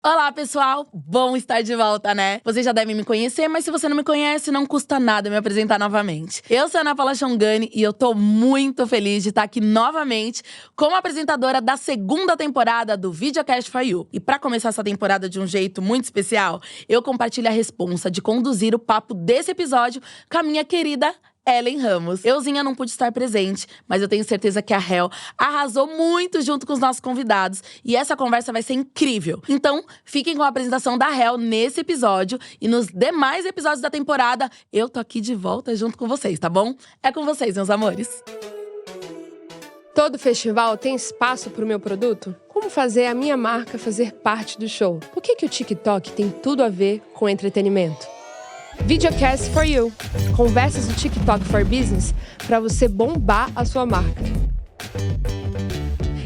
Olá, pessoal! Bom estar de volta, né? Vocês já devem me conhecer, mas se você não me conhece, não custa nada me apresentar novamente. Eu sou a Ana Paula Chongani e eu tô muito feliz de estar aqui novamente como apresentadora da segunda temporada do Videocast for You. E pra começar essa temporada de um jeito muito especial, eu compartilho a responsa de conduzir o papo desse episódio com a minha querida Ellen Ramos. Euzinha não pude estar presente, mas eu tenho certeza que a Hel arrasou muito junto com os nossos convidados e essa conversa vai ser incrível. Então, fiquem com a apresentação da Hel nesse episódio e nos demais episódios da temporada, eu tô aqui de volta junto com vocês, tá bom? É com vocês, meus amores. Todo festival tem espaço para o meu produto? Como fazer a minha marca fazer parte do show? Por que o TikTok tem tudo a ver com entretenimento? Videocast for You, conversas do TikTok for Business para você bombar a sua marca.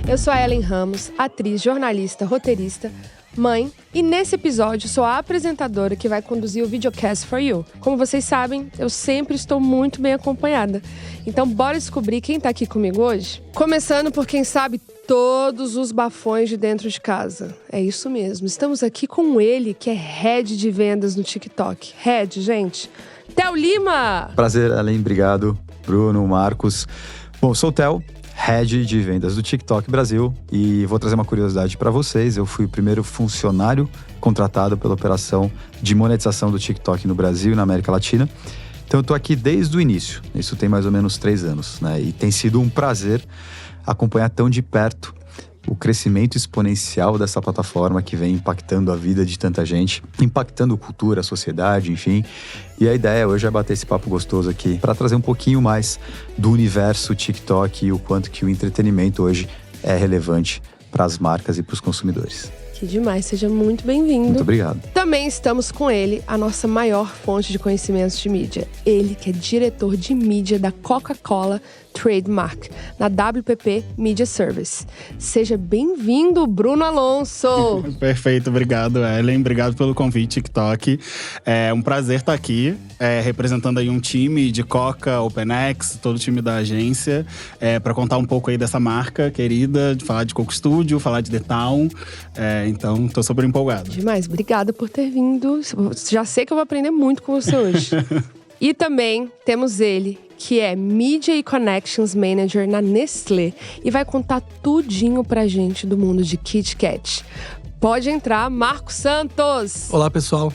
Eu sou a Ellen Ramos, atriz, jornalista, roteirista, mãe, e nesse episódio sou a apresentadora que vai conduzir o Videocast for You. Como vocês sabem, eu sempre estou muito bem acompanhada. Então bora descobrir quem tá aqui comigo hoje? Começando por quem sabe todos os bafões de dentro de casa. É isso mesmo, estamos aqui com ele, que é Head de vendas no TikTok. Head, gente, Theo Lima! Prazer, Ellen, obrigado. Bruno, Marcos. Bom, sou o Theo, Head de vendas do TikTok Brasil, e vou trazer uma curiosidade para vocês. Eu fui o primeiro funcionário contratado pela operação de monetização do TikTok no Brasil e na América Latina. Então eu tô aqui desde o início, isso tem mais ou menos 3 anos, né? E tem sido um prazer acompanhar tão de perto o crescimento exponencial dessa plataforma que vem impactando a vida de tanta gente, impactando a cultura, a sociedade, enfim. E a ideia hoje é bater esse papo gostoso aqui para trazer um pouquinho mais do universo TikTok e o quanto que o entretenimento hoje é relevante para as marcas e para os consumidores. Que demais, seja muito bem-vindo. Muito obrigado. Também estamos com ele, a nossa maior fonte de conhecimentos de mídia. Ele que é diretor de mídia da Coca-Cola Trademark, na WPP Media Service. Seja bem-vindo, Bruno Alonso. Perfeito, obrigado, Ellen. Obrigado pelo convite, TikTok. É um prazer estar aqui, representando aí um time de Coca, OpenX, todo o time da agência, para contar um pouco aí dessa marca querida, de falar de Coca Studio, falar de The Town. Então, tô super empolgado. Demais, obrigada por ter vindo. Já sei que eu vou aprender muito com você hoje. E também temos ele, que é Media e Connections Manager na Nestlé e vai contar tudinho pra gente do mundo de Kit Kat. Pode entrar, Marcos Santos! Olá, pessoal.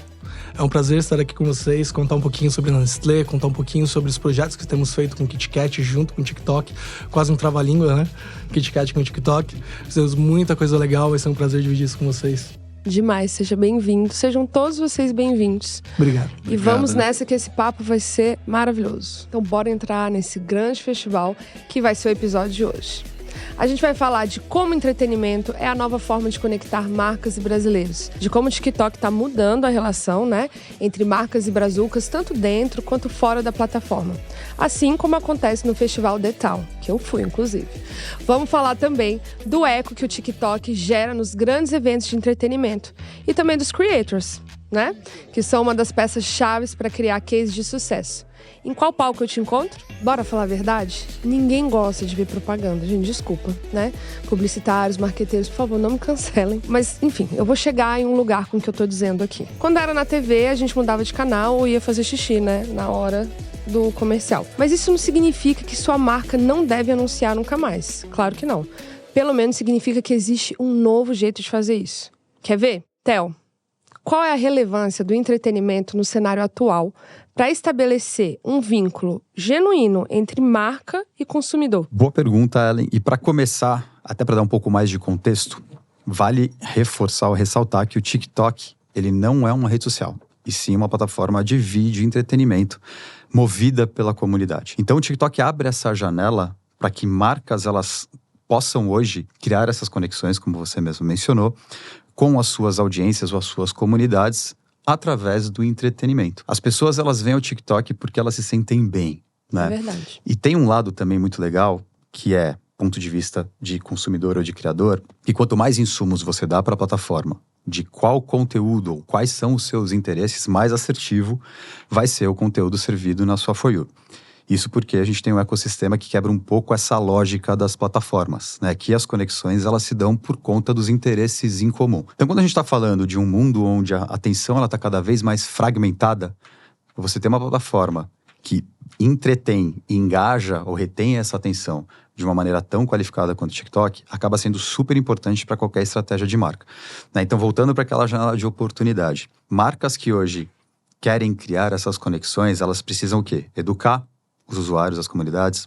É um prazer estar aqui com vocês, contar um pouquinho sobre a Nestlé, contar um pouquinho sobre os projetos que temos feito com o Kit Kat junto com o TikTok. Quase um trava-língua, né? Kit Kat com o TikTok. Fizemos muita coisa legal, vai ser um prazer dividir isso com vocês. Demais, seja bem-vindo. Sejam todos vocês bem-vindos. Obrigado. E vamos nessa que esse papo vai ser maravilhoso. Então bora entrar nesse grande festival que vai ser o episódio de hoje. A gente vai falar de como entretenimento é a nova forma de conectar marcas e brasileiros. De como o TikTok está mudando a relação, né, entre marcas e brazucas, tanto dentro quanto fora da plataforma. Assim como acontece no Festival The Town, que eu fui, inclusive. Vamos falar também do eco que o TikTok gera nos grandes eventos de entretenimento. E também dos creators, né, que são uma das peças-chave para criar cases de sucesso. Em qual palco eu te encontro? Bora falar a verdade? Ninguém gosta de ver propaganda, gente, desculpa, né? Publicitários, marqueteiros, por favor, não me cancelem. Mas, enfim, eu vou chegar em um lugar com o que eu tô dizendo aqui. Quando era na TV, a gente mudava de canal ou ia fazer xixi, né? Na hora do comercial. Mas isso não significa que sua marca não deve anunciar nunca mais. Claro que não. Pelo menos significa que existe um novo jeito de fazer isso. Quer ver? Theo, qual é a relevância do entretenimento no cenário atual para estabelecer um vínculo genuíno entre marca e consumidor? Boa pergunta, Ellen. E para começar, até para dar um pouco mais de contexto, vale reforçar ou ressaltar que o TikTok, ele não é uma rede social, e sim uma plataforma de vídeo e entretenimento movida pela comunidade. Então o TikTok abre essa janela para que marcas elas possam hoje criar essas conexões, como você mesmo mencionou, com as suas audiências ou as suas comunidades através do entretenimento. As pessoas elas veem o TikTok porque elas se sentem bem, né? É verdade. E tem um lado também muito legal, que é ponto de vista de consumidor ou de criador, que quanto mais insumos você dá para a plataforma, de qual conteúdo ou quais são os seus interesses, mais assertivo vai ser o conteúdo servido na sua For You. Isso porque a gente tem um ecossistema que quebra um pouco essa lógica das plataformas, né? Que as conexões, elas se dão por conta dos interesses em comum. Então, quando a gente está falando de um mundo onde a atenção está cada vez mais fragmentada, você tem uma plataforma que entretém, engaja ou retém essa atenção de uma maneira tão qualificada quanto o TikTok, acaba sendo super importante para qualquer estratégia de marca, né? Então, voltando para aquela janela de oportunidade, marcas que hoje querem criar essas conexões, elas precisam o quê? Educar os usuários, as comunidades,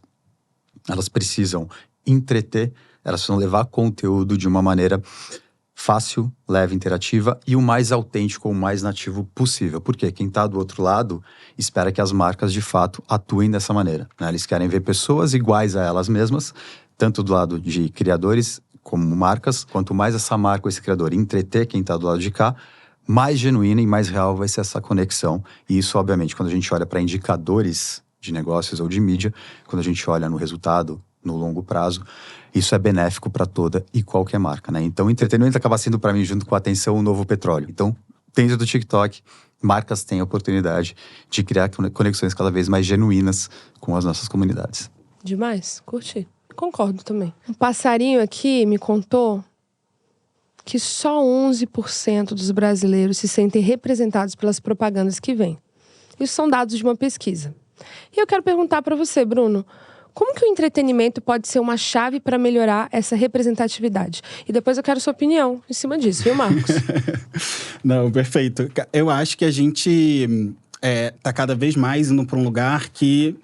elas precisam entreter, elas precisam levar conteúdo de uma maneira fácil, leve, interativa e o mais autêntico, o mais nativo possível. Porque quem está do outro lado espera que as marcas, de fato, atuem dessa maneira, né? Eles querem ver pessoas iguais a elas mesmas, tanto do lado de criadores como marcas. Quanto mais essa marca ou esse criador entreter quem está do lado de cá, mais genuína e mais real vai ser essa conexão. E isso, obviamente, quando a gente olha para indicadores de negócios ou de mídia, quando a gente olha no resultado, no longo prazo, isso é benéfico para toda e qualquer marca, né? Então, o entretenimento acaba sendo, para mim, junto com a atenção, o novo petróleo. Então, dentro do TikTok, marcas têm a oportunidade de criar conexões cada vez mais genuínas com as nossas comunidades. Demais, curti. Concordo também. Um passarinho aqui me contou que só 11% dos brasileiros se sentem representados pelas propagandas que vêm. Isso são dados de uma pesquisa. E eu quero perguntar para você, Bruno, como que o entretenimento pode ser uma chave para melhorar essa representatividade? E depois eu quero sua opinião em cima disso, viu, Marcos? Não, perfeito. Eu acho que a gente tá cada vez mais indo para um lugar que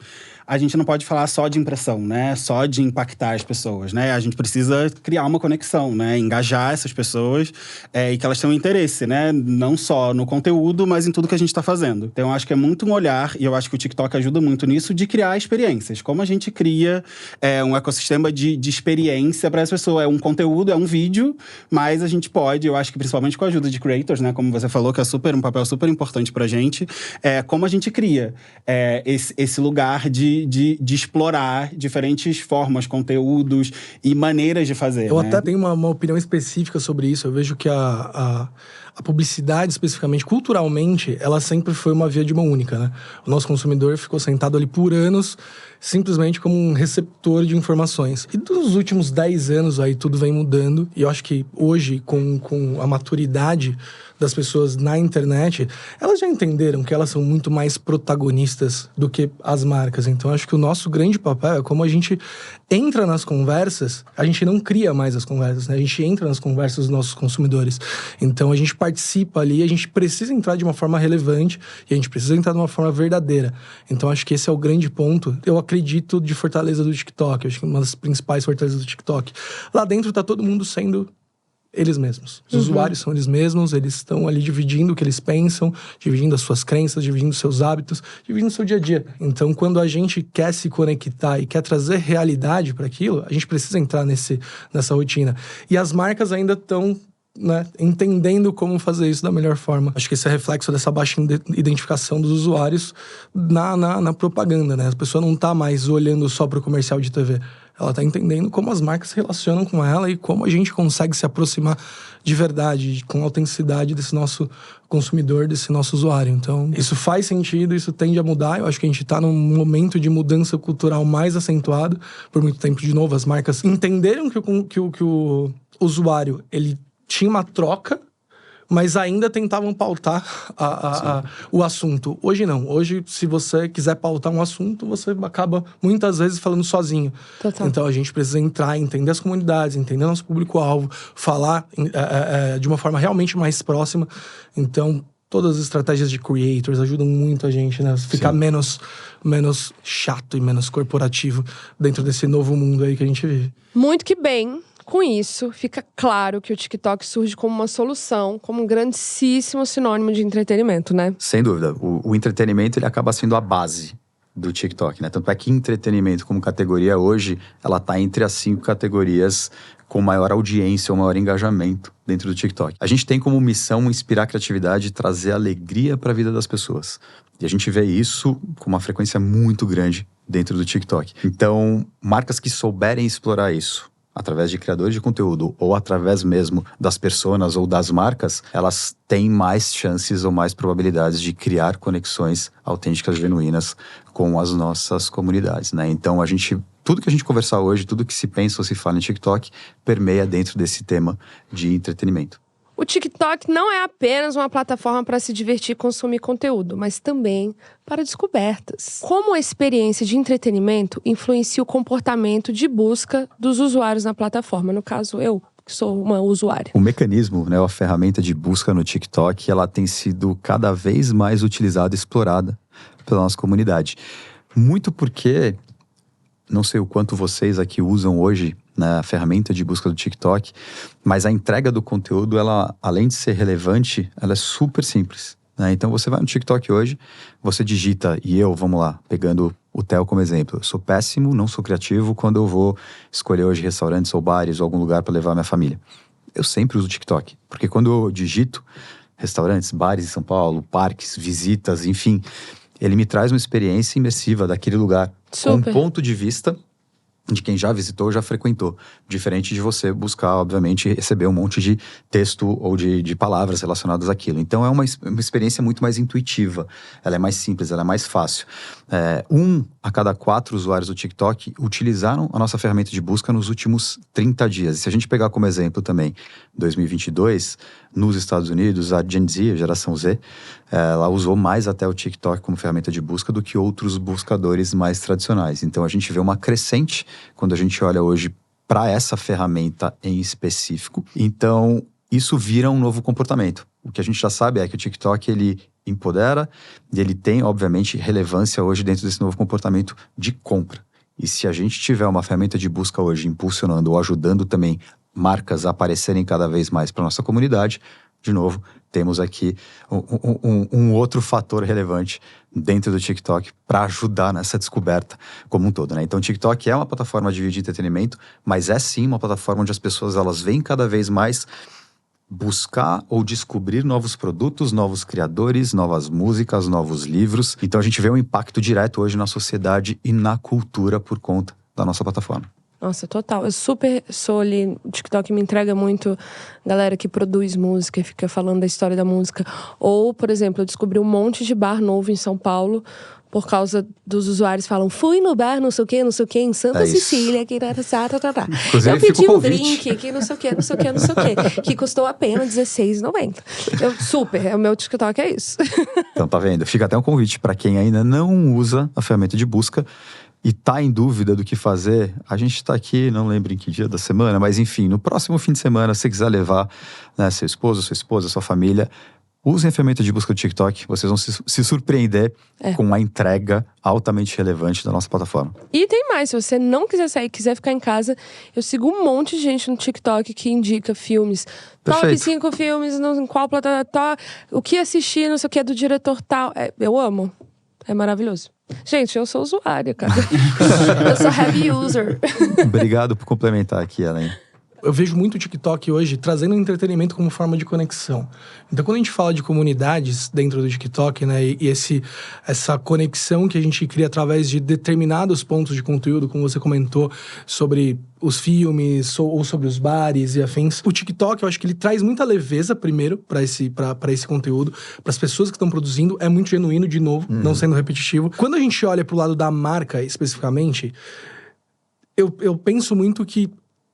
a gente não pode falar só de impressão, né? Só de impactar as pessoas, né? A gente precisa criar uma conexão, né? Engajar essas pessoas e que elas tenham interesse, né? Não só no conteúdo, mas em tudo que a gente está fazendo. Então, eu acho que é muito um olhar, e eu acho que o TikTok ajuda muito nisso, de criar experiências. Como a gente cria um ecossistema de experiência para essa pessoa. É um conteúdo, é um vídeo, mas a gente pode, eu acho que principalmente com a ajuda de creators, né? Como você falou, que é um papel super importante pra gente. Como a gente cria esse lugar de explorar diferentes formas, conteúdos e maneiras de fazer. Eu né? até tenho uma opinião específica sobre isso. Eu vejo que a publicidade, especificamente, culturalmente, ela sempre foi uma via de mão única, né? O nosso consumidor ficou sentado ali por anos, simplesmente como um receptor de informações. E dos últimos 10 anos aí tudo vem mudando. E eu acho que hoje, com a maturidade das pessoas na internet, elas já entenderam que elas são muito mais protagonistas do que as marcas. Então, acho que o nosso grande papel é como a gente entra nas conversas, a gente não cria mais as conversas, né? A gente entra nas conversas dos nossos consumidores. Então, a gente participa ali, a gente precisa entrar de uma forma relevante e a gente precisa entrar de uma forma verdadeira. Então, acho que esse é o grande ponto. Eu acredito de fortaleza do TikTok. Acho que uma das principais fortalezas do TikTok. Lá dentro tá todo mundo sendo eles mesmos. Os usuários são eles mesmos, eles estão ali dividindo o que eles pensam, dividindo as suas crenças, dividindo seus hábitos, dividindo o seu dia a dia. Então, quando a gente quer se conectar e quer trazer realidade para aquilo, a gente precisa entrar nessa rotina. E as marcas ainda estão, né, entendendo como fazer isso da melhor forma. Acho que esse é reflexo dessa baixa identificação dos usuários na propaganda, né? A pessoa não tá mais olhando só para o comercial de TV. Ela tá entendendo como as marcas se relacionam com ela e como a gente consegue se aproximar de verdade, com autenticidade desse nosso consumidor, desse nosso usuário. Então, isso faz sentido, isso tende a mudar. Eu acho que a gente tá num momento de mudança cultural mais acentuado. Por muito tempo, de novo, as marcas entenderam que o usuário, ele tinha uma troca, mas ainda tentavam pautar o assunto. Hoje não. Hoje, se você quiser pautar um assunto, você acaba muitas vezes falando sozinho. Total. Então, a gente precisa entrar, entender as comunidades, entender nosso público-alvo, falar de uma forma realmente mais próxima. Então, todas as estratégias de creators ajudam muito a gente, né? Ficar menos chato e menos corporativo dentro desse novo mundo aí que a gente vive. Muito que bem. Com isso, fica claro que o TikTok surge como uma solução, como um grandíssimo sinônimo de entretenimento, né? Sem dúvida. O entretenimento, ele acaba sendo a base do TikTok, né? Tanto é que entretenimento como categoria hoje, ela tá entre as 5 categorias com maior audiência ou maior engajamento dentro do TikTok. A gente tem como missão inspirar a criatividade e trazer alegria para a vida das pessoas. E a gente vê isso com uma frequência muito grande dentro do TikTok. Então, marcas que souberem explorar isso, através de criadores de conteúdo ou através mesmo das personas ou das marcas, elas têm mais chances ou mais probabilidades de criar conexões autênticas, genuínas com as nossas comunidades, né? Então, tudo que a gente conversar hoje, tudo que se pensa ou se fala em TikTok, permeia dentro desse tema de entretenimento. O TikTok não é apenas uma plataforma para se divertir e consumir conteúdo, mas também para descobertas. Como a experiência de entretenimento influencia o comportamento de busca dos usuários na plataforma? No caso, eu, que sou uma usuária. O mecanismo, né, a ferramenta de busca no TikTok, ela tem sido cada vez mais utilizada e explorada pela nossa comunidade. Muito porque, não sei o quanto vocês aqui usam hoje, né, a ferramenta de busca do TikTok, mas a entrega do conteúdo, ela, além de ser relevante, ela é super simples, né? Então você vai no TikTok hoje, você digita, vamos lá, pegando o Theo como exemplo, eu sou péssimo, não sou criativo quando eu vou escolher hoje restaurantes ou bares ou algum lugar para levar minha família. Eu sempre uso o TikTok, porque quando eu digito restaurantes, bares em São Paulo, parques, visitas, enfim, ele me traz uma experiência imersiva daquele lugar, Super. com um ponto de vista de quem já visitou, já frequentou. Diferente de você buscar, obviamente, receber um monte de texto ou de palavras relacionadas àquilo. Então, é uma experiência muito mais intuitiva. Ela é mais simples, ela é mais fácil. 1 a cada 4 usuários do TikTok utilizaram a nossa ferramenta de busca nos últimos 30 dias. E se a gente pegar como exemplo também 2022, nos Estados Unidos, a Gen Z, a geração Z, ela usou mais até o TikTok como ferramenta de busca do que outros buscadores mais tradicionais. Então, a gente vê uma crescente quando a gente olha hoje para essa ferramenta em específico. Então, isso vira um novo comportamento. O que a gente já sabe é que o TikTok, ele empodera e ele tem, obviamente, relevância hoje dentro desse novo comportamento de compra. E se a gente tiver uma ferramenta de busca hoje impulsionando ou ajudando também marcas a aparecerem cada vez mais para nossa comunidade, de novo, temos aqui um outro fator relevante dentro do TikTok para ajudar nessa descoberta como um todo, né? Então, o TikTok é uma plataforma de vídeo de entretenimento, mas é sim uma plataforma onde as pessoas elas vêm cada vez mais buscar ou descobrir novos produtos, novos criadores, novas músicas, novos livros. Então, a gente vê um impacto direto hoje na sociedade e na cultura por conta da nossa plataforma. Nossa, total. Eu super sou ali. O TikTok me entrega muito galera que produz música e fica falando da história da música. Ou, por exemplo, eu descobri um monte de bar novo em São Paulo por causa dos usuários falam, fui no bar, não sei o que, em Santa Cecília, que eu pedi um drink, que não sei o que, que custou apenas R$16,90. O meu TikTok é isso. Então, tá vendo? Fica até um convite para quem ainda não usa a ferramenta de busca e tá em dúvida do que fazer. A gente tá aqui, não lembro em que dia da semana, mas enfim, no próximo fim de semana, se você quiser levar, né, seu esposo, sua esposa, sua família, usem a ferramenta de busca do TikTok, vocês vão se surpreender com a entrega altamente relevante da nossa plataforma. E tem mais, se você não quiser sair, quiser ficar em casa, eu sigo um monte de gente no TikTok que indica filmes. Perfeito. Top 5 filmes, em qual plataforma, o que assistir, não sei o que, do diretor tal. Eu amo. É maravilhoso. Gente, eu sou usuária, cara. Eu sou heavy user. Obrigado por complementar aqui, Ellen. Eu vejo muito o TikTok hoje trazendo entretenimento como forma de conexão. Então, quando a gente fala de comunidades dentro do TikTok, né, e essa conexão que a gente cria através de determinados pontos de conteúdo, como você comentou, sobre os filmes ou sobre os bares e afins, o TikTok, eu acho que ele traz muita leveza, primeiro, para esse conteúdo, para as pessoas que estão produzindo. É muito genuíno, de novo, não sendo repetitivo. Quando a gente olha pro lado da marca, especificamente, eu penso muito que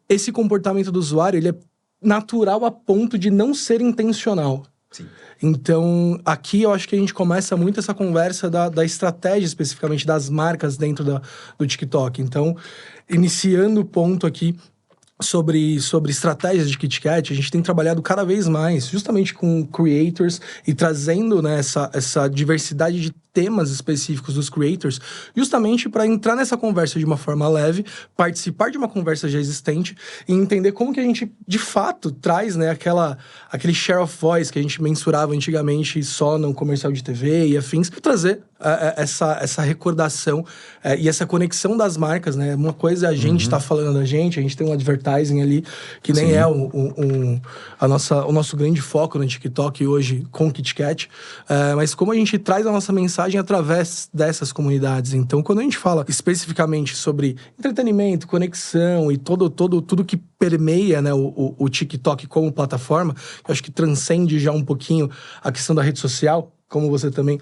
esse comportamento do usuário, ele é natural a ponto de não ser intencional. Sim. Então, aqui eu acho que a gente começa muito essa conversa da estratégia, especificamente das marcas dentro do TikTok. Então, iniciando o ponto aqui sobre estratégias de KitKat, a gente tem trabalhado cada vez mais justamente com creators e trazendo, né, essa diversidade de temas específicos dos creators, justamente para entrar nessa conversa de uma forma leve, participar de uma conversa já existente e entender como que a gente, de fato, traz, né, aquele share of voice que a gente mensurava antigamente só no comercial de TV e afins, para trazer essa recordação e essa conexão das marcas, né? Uma coisa é a gente tá falando da gente, a gente tem um advertising ali, que nem é o nosso grande foco no TikTok hoje com o KitKat, mas como a gente traz a nossa mensagem através dessas comunidades. Então, quando a gente fala especificamente sobre entretenimento, conexão e tudo que permeia, né, o TikTok como plataforma, eu acho que transcende já um pouquinho a questão da rede social. Como você também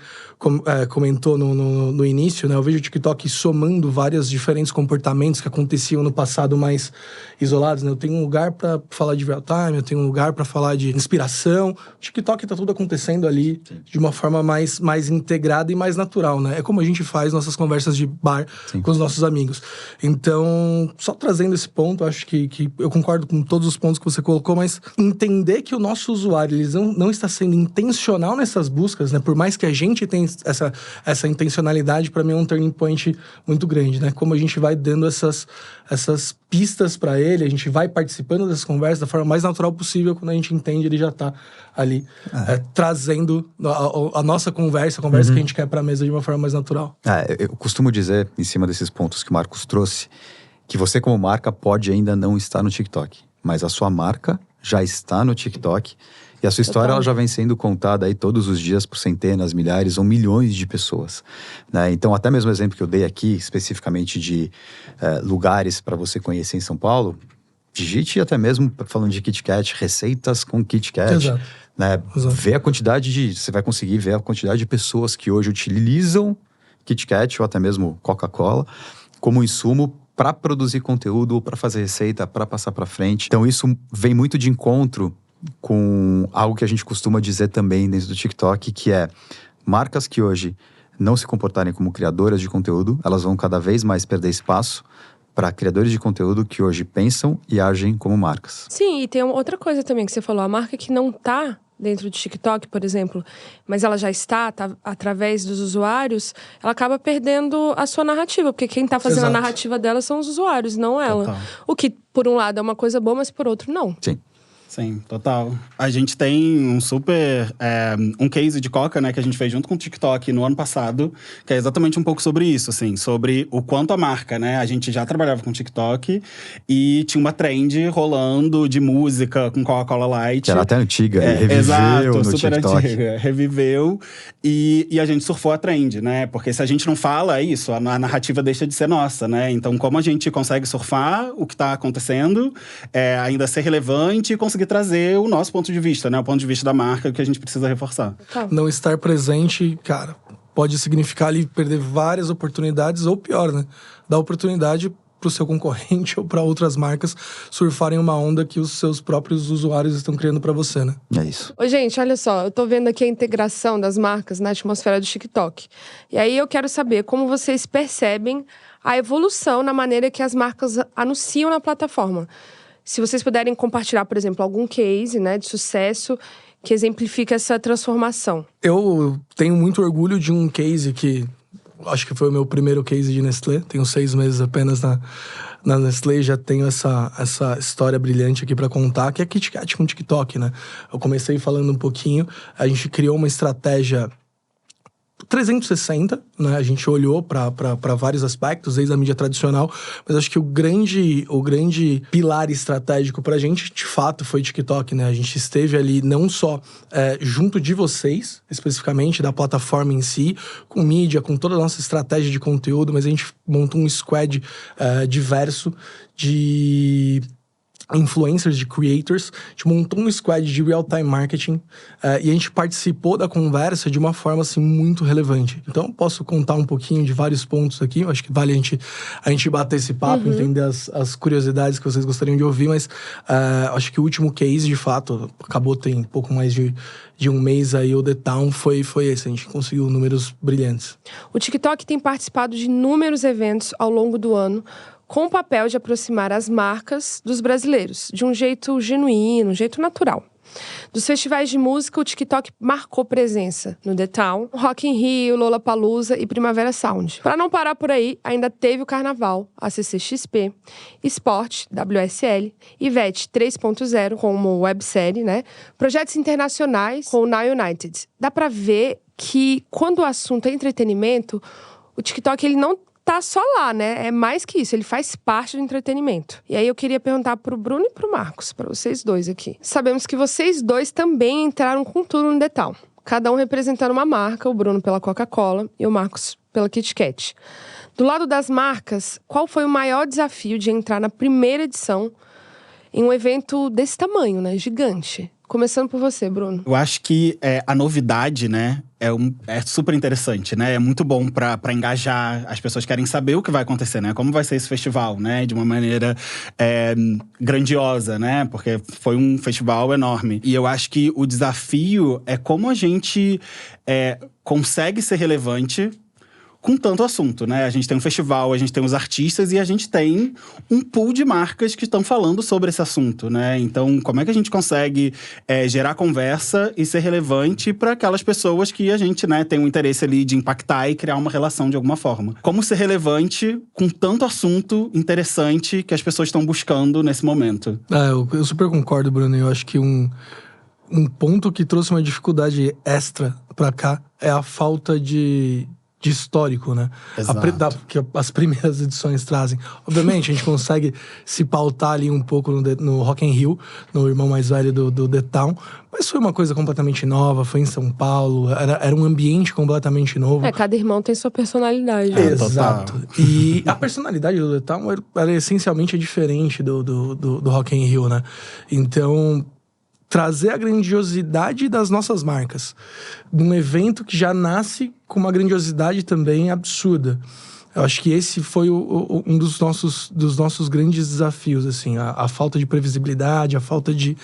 comentou no início, né? Eu vejo o TikTok somando vários diferentes comportamentos que aconteciam no passado mais isolados, né? Eu tenho um lugar para falar de real time, eu tenho um lugar para falar de inspiração. O TikTok tá tudo acontecendo ali de uma forma mais integrada e mais natural, né? É como a gente faz nossas conversas de bar com os nossos amigos. Então, só trazendo esse ponto, acho que eu concordo com todos os pontos que você colocou, mas entender que o nosso usuário ele não está sendo intencional nessas buscas, né? Por mais que a gente tenha essa intencionalidade, para mim é um turning point muito grande, né? Como a gente vai dando essas pistas para ele, a gente vai participando dessas conversas da forma mais natural possível. Quando a gente entende, ele já tá ali trazendo a nossa conversa, a conversa que a gente quer para a mesa de uma forma mais natural. Eu costumo dizer, em cima desses pontos que o Marcos trouxe, que você como marca pode ainda não estar no TikTok, mas a sua marca já está no TikTok. E a sua história ela já vem sendo contada aí todos os dias por centenas, milhares ou milhões de pessoas, né? Então, até mesmo o exemplo que eu dei aqui, especificamente de lugares para você conhecer em São Paulo, digite até mesmo, falando de KitKat, receitas com KitKat. Exato. Né? Você vai conseguir ver a quantidade de pessoas que hoje utilizam KitKat ou até mesmo Coca-Cola como insumo para produzir conteúdo, para fazer receita, para passar para frente. Então, isso vem muito de encontro com algo que a gente costuma dizer também dentro do TikTok, que é marcas que hoje não se comportarem como criadoras de conteúdo, elas vão cada vez mais perder espaço para criadores de conteúdo que hoje pensam e agem como marcas. Sim, e tem outra coisa também que você falou, a marca que não tá dentro do TikTok, por exemplo, mas ela já está através dos usuários, ela acaba perdendo a sua narrativa, porque quem tá fazendo a narrativa dela são os usuários, não ela. Total. O que, por um lado, é uma coisa boa, mas por outro, não. Sim, total. A gente tem um um case de Coca, né, que a gente fez junto com o TikTok no ano passado, que é exatamente um pouco sobre isso, assim, sobre o quanto a marca, né, a gente já trabalhava com TikTok e tinha uma trend rolando de música com Coca-Cola Light. Que era até antiga, e reviveu exato, no super TikTok. Antiga, reviveu e a gente surfou a trend, né, porque se a gente não fala isso, a narrativa deixa de ser nossa, né, então como a gente consegue surfar o que tá acontecendo, ainda ser relevante e conseguir trazer o nosso ponto de vista, né? O ponto de vista da marca que a gente precisa reforçar. Não estar presente, cara, pode significar ali perder várias oportunidades, ou pior, né? Dar oportunidade pro seu concorrente ou para outras marcas surfarem uma onda que os seus próprios usuários estão criando para você, né? É isso. Ô, gente, olha só, eu tô vendo aqui a integração das marcas na atmosfera do TikTok. E aí eu quero saber como vocês percebem a evolução na maneira que as marcas anunciam na plataforma. Se vocês puderem compartilhar, por exemplo, algum case, né, de sucesso que exemplifica essa transformação. Eu tenho muito orgulho de um case que acho que foi o meu primeiro case de Nestlé. Tenho 6 meses apenas na Nestlé, já tenho essa história brilhante aqui para contar, que é KitKat com TikTok, né? Eu comecei falando um pouquinho, a gente criou uma estratégia 360, né? A gente olhou para vários aspectos, desde a mídia tradicional, mas acho que o grande pilar estratégico pra gente, de fato, foi TikTok, né? A gente esteve ali não só junto de vocês, especificamente, da plataforma em si, com mídia, com toda a nossa estratégia de conteúdo, mas a gente montou um squad diverso de influencers, de creators. A gente montou um squad de real-time marketing e a gente participou da conversa de uma forma, assim, muito relevante. Então, posso contar um pouquinho de vários pontos aqui. Eu acho que vale a gente bater esse papo, entender as curiosidades que vocês gostariam de ouvir, mas acho que o último case, de fato, acabou tem pouco mais de um mês aí, o The Town foi esse. A gente conseguiu números brilhantes. O TikTok tem participado de inúmeros eventos ao longo do ano, com o papel de aproximar as marcas dos brasileiros, de um jeito genuíno, um jeito natural. Dos festivais de música, o TikTok marcou presença no The Town, Rock in Rio, Lollapalooza e Primavera Sound. Para não parar por aí, ainda teve o Carnaval, a CCXP, Sport, WSL, Ivete 3.0, como websérie, né? Projetos internacionais com o Now United. Dá pra ver que quando o assunto é entretenimento, o TikTok ele não tá só lá, né? É mais que isso, ele faz parte do entretenimento. E aí eu queria perguntar pro Bruno e pro Marcos, pra vocês dois aqui. Sabemos que vocês dois também entraram com tudo no The Town. Cada um representando uma marca, o Bruno pela Coca-Cola e o Marcos pela Kit Kat. Do lado das marcas, qual foi o maior desafio de entrar na primeira edição em um evento desse tamanho, né? Gigante. Começando por você, Bruno. Eu acho que a novidade, né, é super interessante, né? É muito bom pra engajar. As pessoas querem saber o que vai acontecer, né? Como vai ser esse festival, né? De uma maneira grandiosa, né? Porque foi um festival enorme. E eu acho que o desafio é como a gente consegue ser relevante com tanto assunto, né? A gente tem um festival, a gente tem os artistas e a gente tem um pool de marcas que estão falando sobre esse assunto, né? Então, como é que a gente consegue gerar conversa e ser relevante para aquelas pessoas que a gente, né, tem um interesse ali de impactar e criar uma relação de alguma forma? Como ser relevante com tanto assunto interessante que as pessoas estão buscando nesse momento? Eu super concordo, Bruno. Eu acho que um ponto que trouxe uma dificuldade extra pra cá é a falta de histórico, né? Que as primeiras edições trazem. Obviamente, a gente consegue se pautar ali um pouco no Rock in Rio, no irmão mais velho do The Town, mas foi uma coisa completamente nova, foi em São Paulo, era um ambiente completamente novo. Cada irmão tem sua personalidade. Exato. E a personalidade do The Town era essencialmente diferente do Rock in Rio, né? Então, trazer a grandiosidade das nossas marcas num evento que já nasce com uma grandiosidade também absurda. Eu acho que esse foi um dos nossos grandes desafios, assim, a falta de previsibilidade, a falta de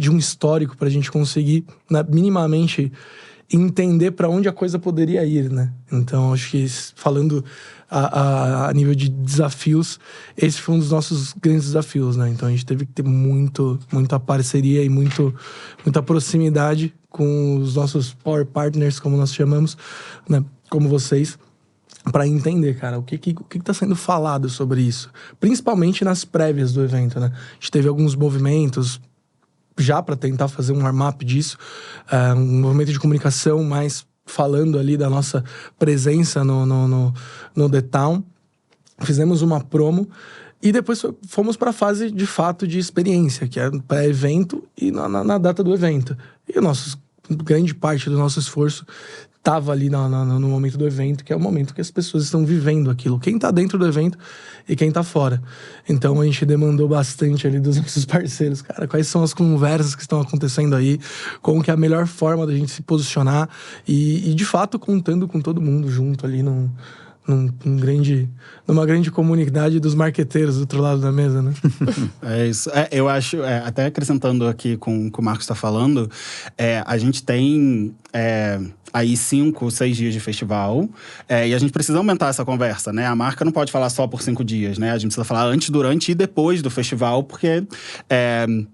um histórico para a gente conseguir, né, minimamente entender para onde a coisa poderia ir, né? Então, acho que falando a nível de desafios, esse foi um dos nossos grandes desafios, né? Então, a gente teve que ter muita parceria e muita proximidade com os nossos power partners, como nós chamamos, né? Como vocês, para entender, cara, o que tá sendo falado sobre isso. Principalmente nas prévias do evento, né? A gente teve alguns movimentos já para tentar fazer um warm-up disso, um movimento de comunicação mais falando ali da nossa presença no The Town. Fizemos uma promo e depois fomos para a fase de fato de experiência, que é pré-evento e na data do evento. E grande parte do nosso esforço estava ali no momento do evento, que é o momento que as pessoas estão vivendo aquilo. Quem está dentro do evento e quem está fora. Então, a gente demandou bastante ali dos nossos parceiros. Cara, quais são as conversas que estão acontecendo aí? Como que é a melhor forma da gente se posicionar? E de fato, contando com todo mundo junto ali numa grande comunidade dos marqueteiros do outro lado da mesa, né? É isso. Eu acho, até acrescentando aqui com o que o Marcos está falando, a gente tem aí 5, 6 dias de festival, e a gente precisa aumentar essa conversa, né? A marca não pode falar só por 5 dias, né? A gente precisa falar antes, durante e depois do festival, porque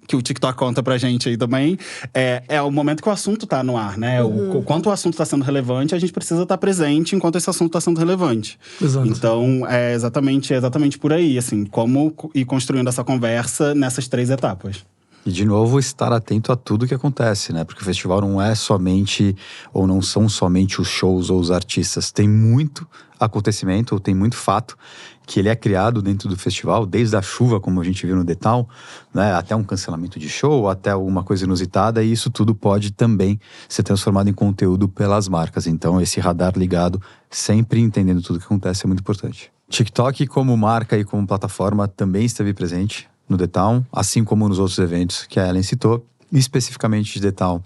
que o TikTok conta pra gente aí também, é o momento que o assunto tá no ar, né? O quanto o assunto tá sendo relevante, a gente precisa estar presente enquanto esse assunto tá sendo relevante. Exato. Então, é exatamente por aí, assim, como ir construindo essa conversa nessas 3 etapas. E, de novo, estar atento a tudo que acontece, né? Porque o festival não é somente, ou não são somente os shows ou os artistas. Tem muito acontecimento, ou tem muito fato que ele é criado dentro do festival, desde a chuva, como a gente viu no The Town, né? Até um cancelamento de show, até alguma coisa inusitada, e isso tudo pode também ser transformado em conteúdo pelas marcas. Então, esse radar ligado, sempre entendendo tudo que acontece, é muito importante. TikTok, como marca e como plataforma, também esteve presente no The Town, assim como nos outros eventos que a Ellen citou, especificamente de The Town.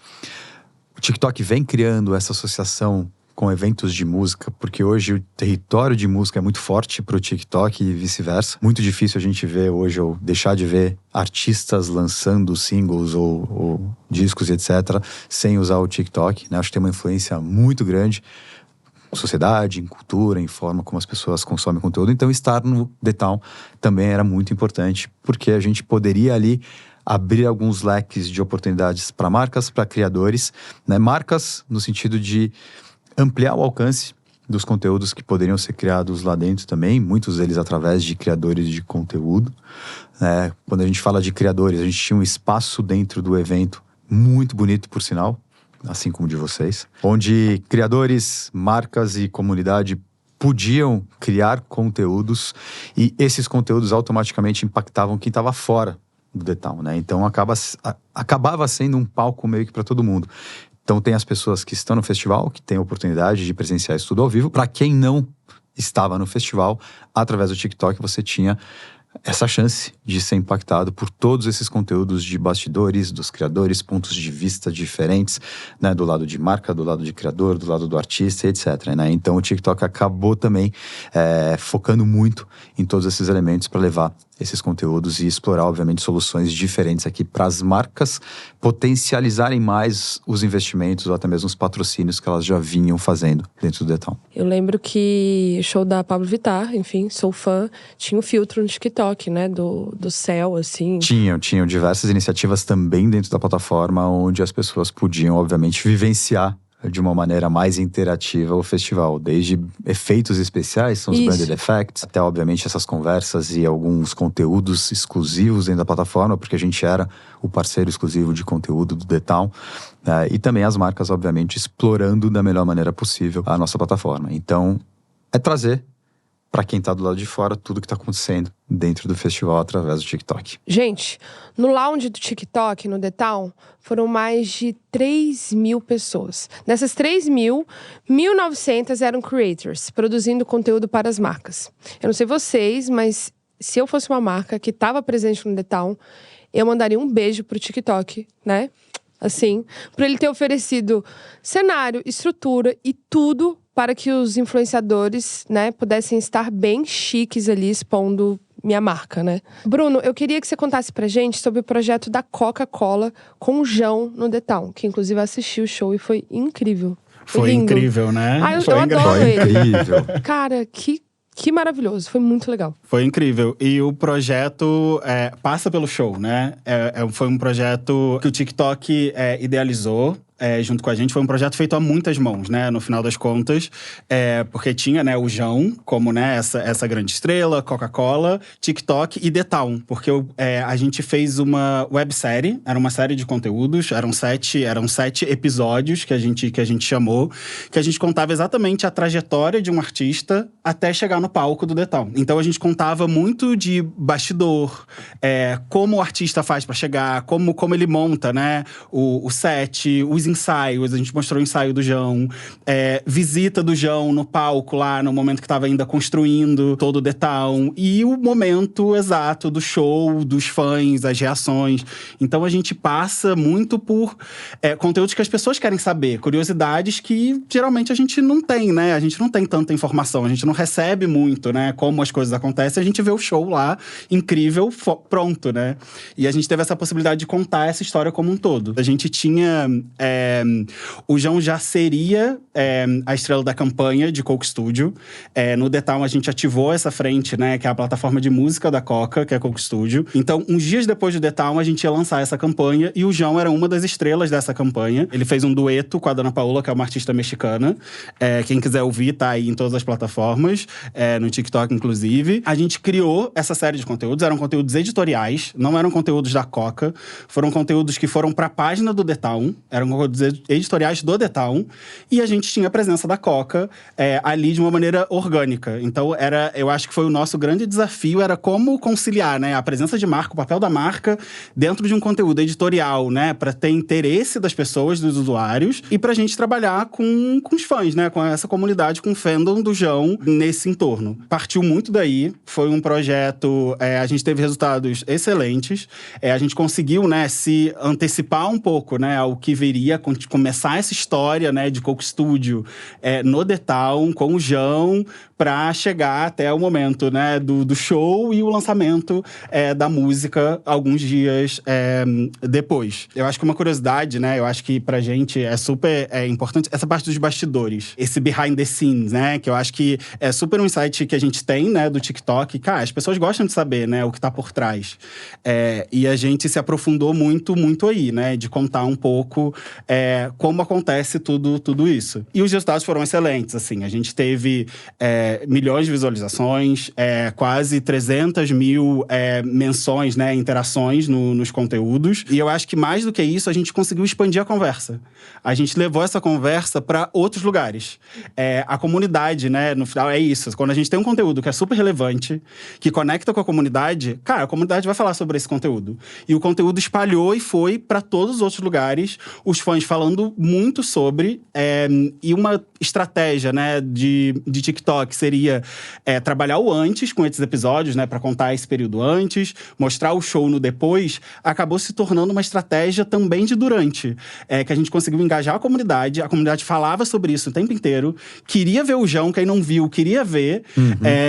O TikTok vem criando essa associação com eventos de música, porque hoje o território de música é muito forte para o TikTok e vice-versa. Muito difícil a gente ver hoje, ou deixar de ver, artistas lançando singles ou discos e etc., sem usar o TikTok, né? Acho que tem uma influência muito grande em sociedade, em cultura, em forma como as pessoas consomem conteúdo. Então, estar no The Town também era muito importante, porque a gente poderia ali abrir alguns leques de oportunidades para marcas, para criadores, né? Marcas no sentido de ampliar o alcance dos conteúdos que poderiam ser criados lá dentro também, muitos deles através de criadores de conteúdo. Quando a gente fala de criadores, a gente tinha um espaço dentro do evento muito bonito, por sinal, assim como de vocês, onde criadores, marcas e comunidade podiam criar conteúdos e esses conteúdos automaticamente impactavam quem estava fora do The Town, né? Então acabava sendo um palco meio que para todo mundo. Então tem as pessoas que estão no festival, que têm a oportunidade de presenciar isso tudo ao vivo. Para quem não estava no festival, através do TikTok você tinha essa chance de ser impactado por todos esses conteúdos de bastidores, dos criadores, pontos de vista diferentes, né? Do lado de marca, do lado de criador, do lado do artista, etc. Né? Então o TikTok acabou também focando muito em todos esses elementos para levar esses conteúdos e explorar, obviamente, soluções diferentes aqui para as marcas potencializarem mais os investimentos ou até mesmo os patrocínios que elas já vinham fazendo dentro do The Town. Eu lembro que o show da Pablo Vittar, enfim, sou fã, tinha um filtro no TikTok, né, do céu, assim. Tinham diversas iniciativas também dentro da plataforma onde as pessoas podiam, obviamente, vivenciar de uma maneira mais interativa o festival, desde efeitos especiais, são os branded effects, até obviamente essas conversas e alguns conteúdos exclusivos dentro da plataforma, porque a gente era o parceiro exclusivo de conteúdo do The Town, e também as marcas, obviamente, explorando da melhor maneira possível a nossa plataforma. Então, é trazer para quem tá do lado de fora tudo que tá acontecendo dentro do festival através do TikTok. Gente, no lounge do TikTok, no The Town, foram mais de 3.000 pessoas. Dessas 3.000, 1.900 eram creators, produzindo conteúdo para as marcas. Eu não sei vocês, mas se eu fosse uma marca que estava presente no The Town, eu mandaria um beijo pro TikTok, né? Assim, por ele ter oferecido cenário, estrutura e tudo para que os influenciadores, né, pudessem estar bem chiques ali, expondo minha marca, né? Bruno, eu queria que você contasse pra gente sobre o projeto da Coca-Cola com o João no The Town, que inclusive assistiu o show e foi incrível. Foi lindo. Incrível, né? Ah, eu foi adoro ele. Incrível. Cara, que maravilhoso, foi muito legal. Foi incrível. E o projeto passa pelo show, né? Foi um projeto que o TikTok idealizou. Junto com a gente, foi um projeto feito a muitas mãos, né? No final das contas, porque tinha, né, o João como, né, essa grande estrela, Coca-Cola, TikTok e The Town. Porque a gente fez uma websérie, era uma série de conteúdos, eram sete episódios que a gente chamou, que a gente contava exatamente a trajetória de um artista até chegar no palco do The Town. Então a gente contava muito de bastidor, como o artista faz para chegar, como ele monta, né, o set, os ensaios, a gente mostrou o ensaio do João, visita do João no palco lá, no momento que estava ainda construindo todo o The Town, e o momento exato do show, dos fãs, as reações. Então a gente passa muito por conteúdos que as pessoas querem saber, curiosidades que geralmente a gente não tem, né? A gente não tem tanta informação, a gente não recebe muito, né? Como as coisas acontecem, a gente vê o show lá, incrível, pronto, né? E a gente teve essa possibilidade de contar essa história como um todo. A gente tinha… o João já seria a estrela da campanha de Coke Studio. No The Town a gente ativou essa frente, né, que é a plataforma de música da Coca, que é a Coke Studio. Então, uns dias depois do The Town, a gente ia lançar essa campanha e o João era uma das estrelas dessa campanha. Ele fez um dueto com a Dana Paola, que é uma artista mexicana. Quem quiser ouvir, tá aí em todas as plataformas, no TikTok, inclusive. A gente criou essa série de conteúdos, eram conteúdos editoriais, não eram conteúdos da Coca, foram conteúdos que foram pra página do The Town, eram conteúdos editoriais do The Town, e a gente tinha a presença da Coca ali de uma maneira orgânica. Então, eu acho que foi o nosso grande desafio, era como conciliar, né, a presença de marca, o papel da marca, dentro de um conteúdo editorial, né, para ter interesse das pessoas, dos usuários, e pra gente trabalhar com os fãs, né, com essa comunidade, com o fandom do João nesse entorno. Partiu muito daí, foi um projeto, a gente teve resultados excelentes, a gente conseguiu, né, se antecipar um pouco, né, ao que viria, começar essa história, né, de Coke Studio no The Town, com o João, para chegar até o momento, né, do show e o lançamento da música alguns dias depois. Eu acho que uma curiosidade, né, eu acho que pra gente é super importante essa parte dos bastidores, esse behind the scenes, né, que eu acho que é super um insight que a gente tem, né, do TikTok. Cara, as pessoas gostam de saber, né, o que tá por trás. E a gente se aprofundou muito, muito aí, né, de contar um pouco como acontece tudo isso. E os resultados foram excelentes, assim. A gente teve milhões de visualizações, quase 300 mil menções, né, interações nos conteúdos. E eu acho que mais do que isso, a gente conseguiu expandir a conversa. A gente levou essa conversa para outros lugares. A comunidade, né, no final é isso. Quando a gente tem um conteúdo que é super relevante, que conecta com a comunidade, cara, a comunidade vai falar sobre esse conteúdo. E o conteúdo espalhou e foi para todos os outros lugares, os fãs falando muito sobre. E uma estratégia, né, de TikTok seria trabalhar o antes com esses episódios, né, para contar esse período antes, mostrar o show no depois, acabou se tornando uma estratégia também de durante. Que a gente conseguiu engajar a comunidade falava sobre isso o tempo inteiro, queria ver o João, quem não viu, queria ver.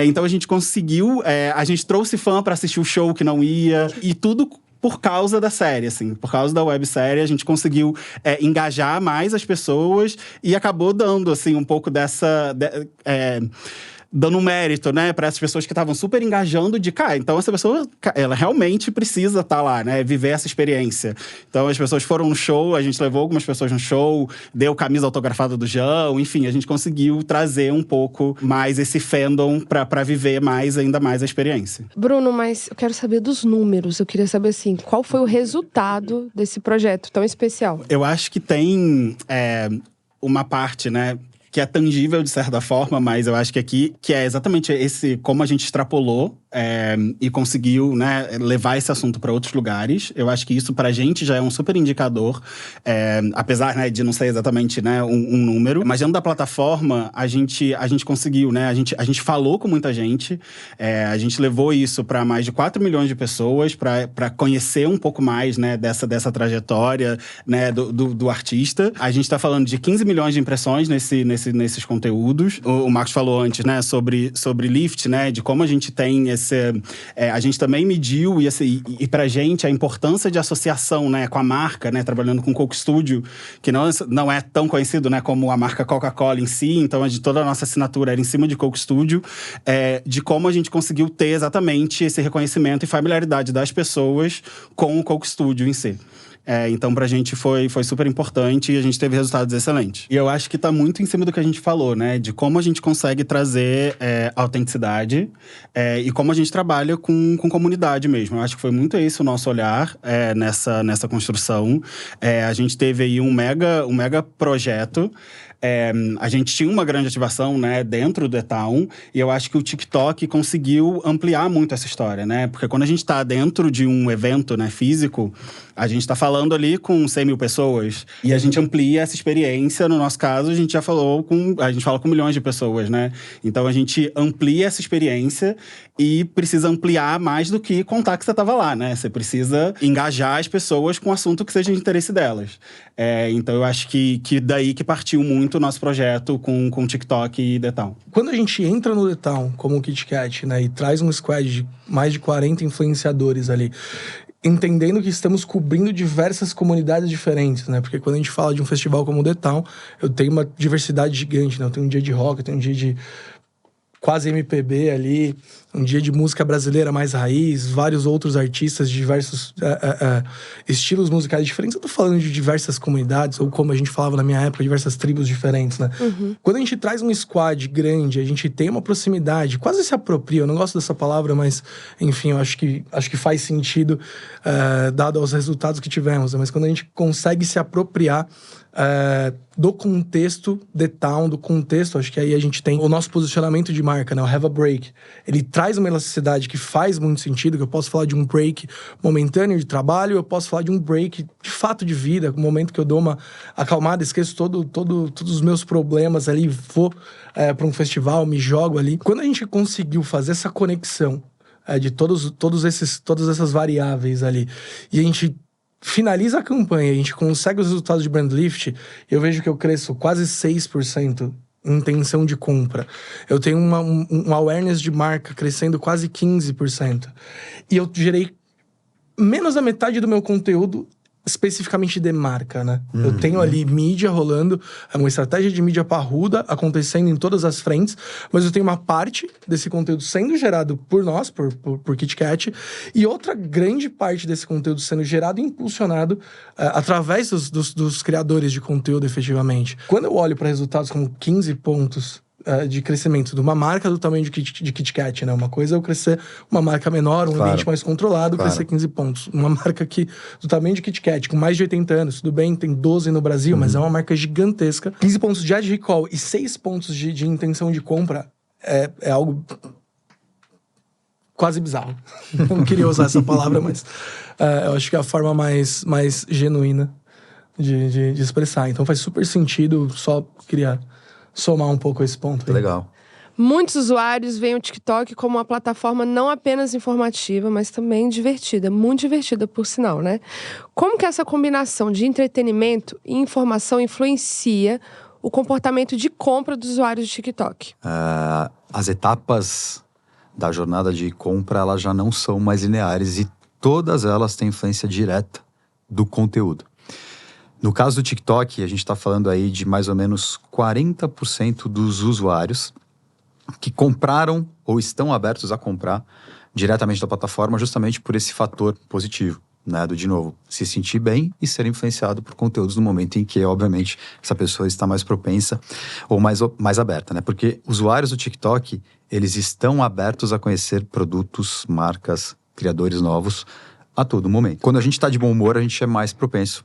Então a gente conseguiu, a gente trouxe fã para assistir o show que não ia, e tudo por causa da série, assim. Por causa da websérie, a gente conseguiu engajar mais as pessoas e acabou dando, assim, um pouco dessa... dando mérito, né, para essas pessoas que estavam super engajando de cá. Então, essa pessoa, ela realmente precisa estar lá, né, viver essa experiência. Então, as pessoas foram no show, a gente levou algumas pessoas no show, deu camisa autografada do João, enfim, a gente conseguiu trazer um pouco mais esse fandom para viver ainda mais a experiência. Bruno, mas eu quero saber dos números. Eu queria saber, assim, qual foi o resultado desse projeto tão especial? Eu acho que tem uma parte, né, que é tangível de certa forma, mas eu acho que aqui, que é exatamente esse, como a gente extrapolou e conseguiu, né, levar esse assunto para outros lugares. Eu acho que isso pra gente já é um super indicador, apesar, né, de não ser exatamente, né, um número. Mas dentro da plataforma, a gente conseguiu, né, a gente falou com muita gente, a gente levou isso para mais de 4 milhões de pessoas, para conhecer um pouco mais, né, dessa trajetória, né, do artista. A gente tá falando de 15 milhões de impressões nesses conteúdos. O Marcos falou antes, né, sobre lift, né, de como a gente tem a gente também mediu e pra gente a importância de associação, né, com a marca, né, trabalhando com o Coke Studio, que não é tão conhecido, né, como a marca Coca-Cola em si. Então, toda a nossa assinatura era em cima de Coke Studio, de como a gente conseguiu ter exatamente esse reconhecimento e familiaridade das pessoas com o Coke Studio em si. Então, pra gente foi super importante e a gente teve resultados excelentes. E eu acho que tá muito em cima do que a gente falou, né? De como a gente consegue trazer autenticidade e como a gente trabalha com comunidade mesmo. Eu acho que foi muito esse o nosso olhar nessa construção. A gente teve aí um mega projeto. A gente tinha uma grande ativação, né, dentro do The Town, e eu acho que o TikTok conseguiu ampliar muito essa história, né? Porque quando a gente tá dentro de um evento, né, físico, a gente tá falando ali com 100 mil pessoas, e a gente amplia essa experiência. No nosso caso, a gente fala com milhões de pessoas, né? Então a gente amplia essa experiência e precisa ampliar mais do que contar que você tava lá, né? Você precisa engajar as pessoas com um assunto que seja de interesse delas. Então eu acho que daí que partiu muito o nosso projeto com TikTok e The Town. Quando a gente entra no The Town, como o KitKat, né, e traz um squad de mais de 40 influenciadores ali, entendendo que estamos cobrindo diversas comunidades diferentes, né? Porque quando a gente fala de um festival como o The Town, eu tenho uma diversidade gigante, né? Eu tenho um dia de rock, eu tenho um dia de quase MPB ali, um dia de música brasileira mais raiz, vários outros artistas de diversos estilos musicais diferentes. Eu tô falando de diversas comunidades, ou como a gente falava na minha época, diversas tribos diferentes, né? Quando a gente traz um squad grande, a gente tem uma proximidade, quase se apropria, eu não gosto dessa palavra, mas enfim, eu acho que faz sentido, dado aos resultados que tivemos, né? Mas quando a gente consegue se apropriar do contexto The Town, do contexto, acho que aí a gente tem o nosso posicionamento de marca, né? O Have a Break. Ele traz uma elasticidade que faz muito sentido, que eu posso falar de um break momentâneo de trabalho, eu posso falar de um break de fato de vida, um momento que eu dou uma acalmada, esqueço todos os meus problemas ali, vou para um festival, me jogo ali. Quando a gente conseguiu fazer essa conexão de todas essas variáveis ali, e a gente finaliza a campanha, a gente consegue os resultados de Brand Lift, eu vejo que eu cresço quase 6% em intenção de compra. Eu tenho um awareness de marca crescendo quase 15%. E eu gerei menos da metade do meu conteúdo especificamente de marca, né? Eu tenho ali mídia rolando, uma estratégia de mídia parruda acontecendo em todas as frentes, mas eu tenho uma parte desse conteúdo sendo gerado por nós, por KitKat, e outra grande parte desse conteúdo sendo gerado e impulsionado através dos criadores de conteúdo, efetivamente. Quando eu olho para resultados como 15 pontos de crescimento de uma marca do tamanho de Kit Kat, né? Uma coisa é eu crescer uma marca menor, um ambiente mais controlado, crescer 15 pontos. Uma marca do tamanho de Kit Kat, com mais de 80 anos, tudo bem, tem 12 no Brasil, mas é uma marca gigantesca. 15 pontos de ad recall e 6 pontos de intenção de compra é algo quase bizarro. Não queria usar essa palavra, mas eu acho que é a forma mais genuína de expressar. Então faz super sentido, só queria somar um pouco esse ponto. Legal. Muitos usuários veem o TikTok como uma plataforma não apenas informativa, mas também divertida. Muito divertida, por sinal, né? Como que essa combinação de entretenimento e informação influencia o comportamento de compra dos usuários de TikTok? As etapas da jornada de compra, elas já não são mais lineares e todas elas têm influência direta do conteúdo. No caso do TikTok, a gente está falando aí de mais ou menos 40% dos usuários que compraram ou estão abertos a comprar diretamente da plataforma justamente por esse fator positivo, né? De novo, se sentir bem e ser influenciado por conteúdos no momento em que, obviamente, essa pessoa está mais propensa ou mais aberta, né? Porque usuários do TikTok, eles estão abertos a conhecer produtos, marcas, criadores novos a todo momento. Quando a gente está de bom humor, a gente é mais propenso